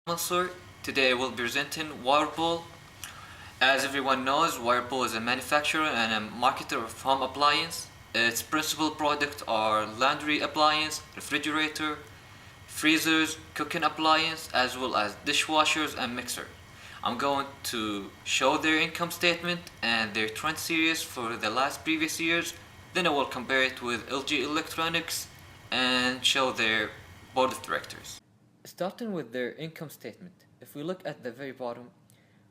Almansour. Today I will be presenting Whirlpool. As everyone knows, Whirlpool is a manufacturer and a marketer of home appliance. Its principal products are laundry appliance, refrigerator, freezers, cooking appliance, as well as dishwashers and mixer. I'm going to show their income statement and their trend series for the last previous years. Then I will compare it with LG Electronics and show their board of directors. Starting with their income statement, if we look at the very bottom,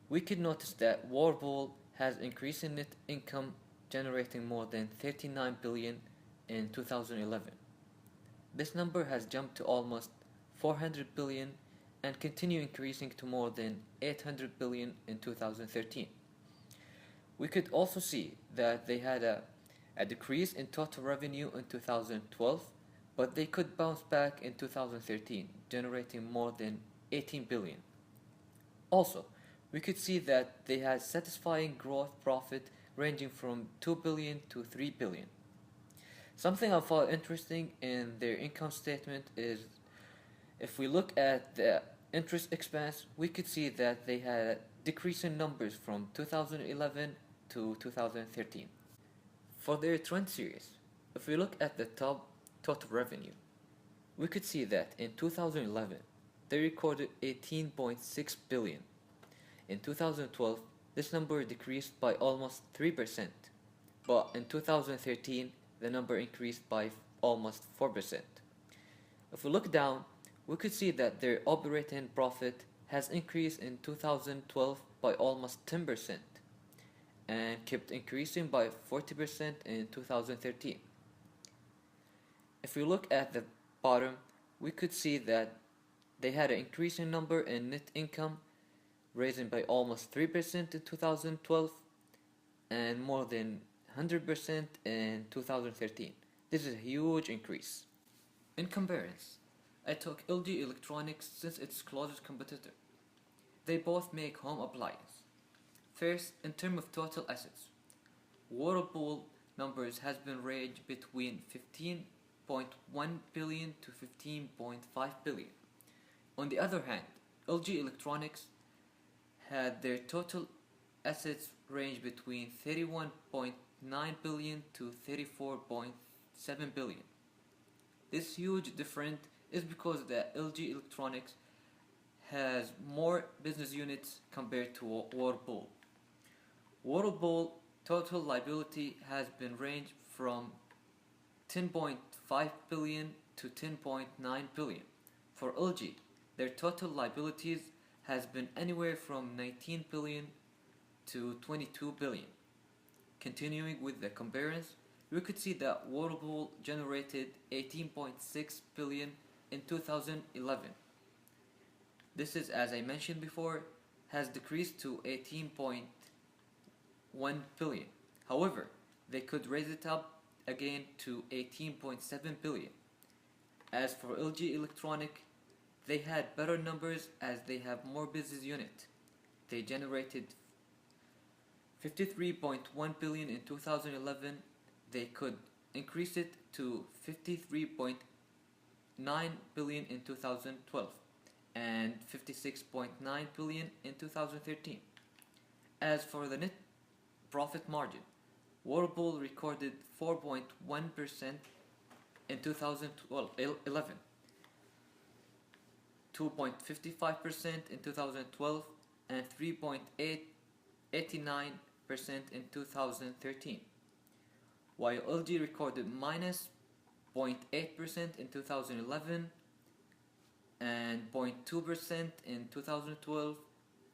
we could notice that Whirlpool has increased in net income, generating more than 39 billion in 2011. This number has jumped to almost 400 billion and continue increasing to more than 800 billion in 2013. We could also see that they had a decrease in total revenue in 2012, but they could bounce back in 2013, generating more than 18 billion. Also, we could see that they had satisfying gross profit ranging from 2 billion to 3 billion. Something I found interesting in their income statement is if we look at the interest expense, we could see that they had decreasing numbers from 2011 to 2013. For their trend series, if we look at the top total revenue, we could see that in 2011 they recorded 18.6 billion. In 2012, this number decreased by almost 3%, but in 2013 the number increased by almost 4%. If we look down, we could see that their operating profit has increased in 2012 by almost 10% and kept increasing by 40% in 2013. If we look at the bottom, we could see that they had an increasing number in net income, rising by almost 3% in 2012 and more than 100% in 2013. This is a huge increase. In comparison, I took LG Electronics since its closest competitor. They both make home appliances. First, in terms of total assets, Whirlpool numbers has been ranged between 15.1 billion to 15.5 billion. On the other hand, LG Electronics had their total assets range between 31.9 billion to 34.7 billion. This huge difference is because the LG Electronics has more business units compared to Whirlpool. Whirlpool total liability has been ranged from 10.5 billion to 10.9 billion. For LG, their total liabilities has been anywhere from 19 billion to 22 billion. Continuing with the comparison, we could see that Whirlpool generated 18.6 billion in 2011. This is, as I mentioned before, has decreased to 18.1 billion. However, they could raise it up again to 18.7 billion. As for LG Electronic, they had better numbers as they have more business unit. They generated 53.1 billion in 2011. They could increase it to 53.9 billion in 2012 and 56.9 billion in 2013. As for the net profit margin, Whirlpool recorded 4.1% in 2011, 2.55% in 2012, and 3.89% in 2013, while LG recorded minus 0.8% in 2011 and 0.2% in 2012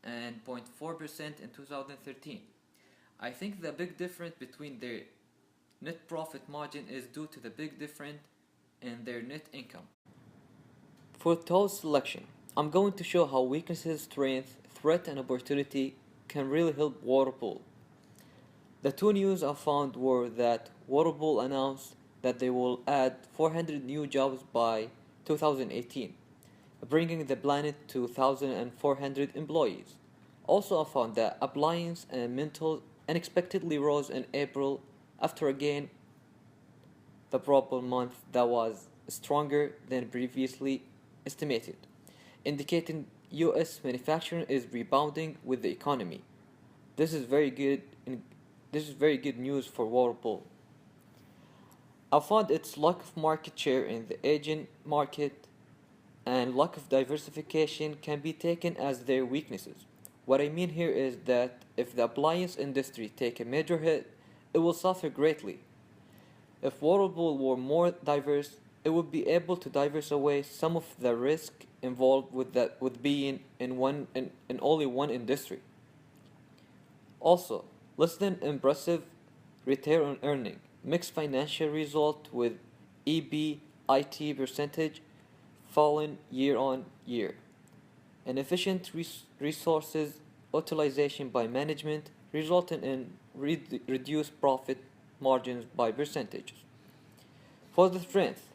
and 0.4% in 2013. I think the big difference between their net profit margin is due to the big difference in their net income. For tool selection, I'm going to show how weaknesses, strength, threat and opportunity can really help Whirlpool. The two news I found were that Whirlpool announced that they will add 400 new jobs by 2018, bringing the planet to 1,400 employees. Also, I found that appliance and mental unexpectedly rose in April after again the problem month that was stronger than previously estimated, indicating US manufacturing is rebounding with the economy. This is very good this is very good news for Whirlpool. I found its lack of market share in the Asian market and lack of diversification can be taken as their weaknesses. What I mean here is that if the appliance industry take a major hit, it will suffer greatly. If Whirlpool were more diverse, it would be able to diverse away some of the risk involved with being in only one industry. Also, less than impressive return on earning, mixed financial result with EBIT percentage falling year on year. Inefficient resources utilization by management resulting in reduced profit margins by percentages. For the strength,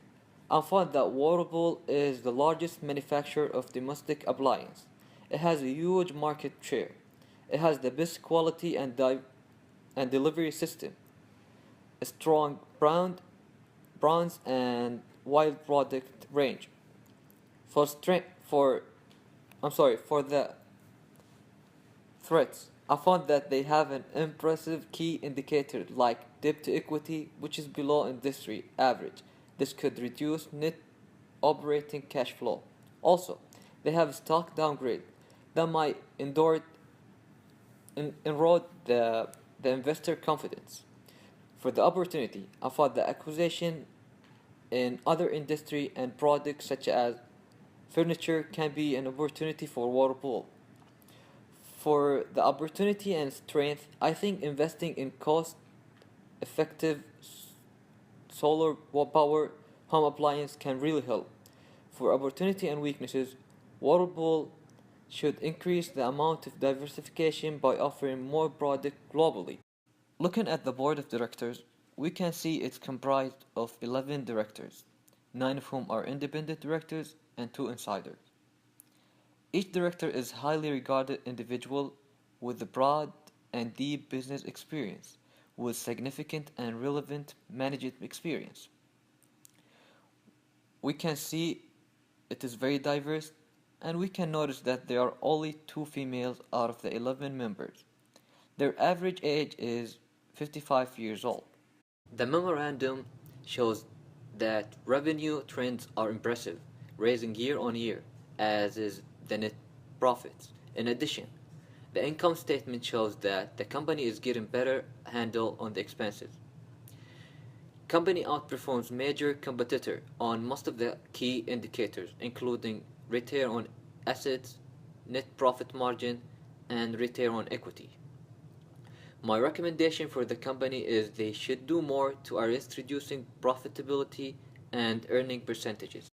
I found that Whirlpool is the largest manufacturer of domestic appliances. It has a huge market share. It has the best quality and delivery system, a strong brands and wide product range. For strength, for the threats, I found that they have an impressive key indicator like debt to equity, which is below industry average. This could reduce net operating cash flow. Also, they have stock downgrade that might erode the investor confidence. For the opportunity, I thought the acquisition in other industry and products such as furniture can be an opportunity for Whirlpool. For the opportunity and strength, I think investing in cost effective solar power home appliance can really help. For opportunity and weaknesses, Whirlpool should increase the amount of diversification by offering more product globally. Looking at the board of directors, we can see it's comprised of 11 directors, 9 of whom are independent directors and 2 insiders. Each director is highly regarded individual with a broad and deep business experience, with significant and relevant management experience. We can see it is very diverse, and we can notice that there are only 2 females out of the 11 members. Their average age is 55 years old. The memorandum shows that revenue trends are impressive, rising year on year, as is the net profits. In addition, the income statement shows that the company is getting better handle on the expenses. Company outperforms major competitor on most of the key indicators, including return on assets, net profit margin, and return on equity. My recommendation for the company is they should do more to arrest reducing profitability and earning percentages.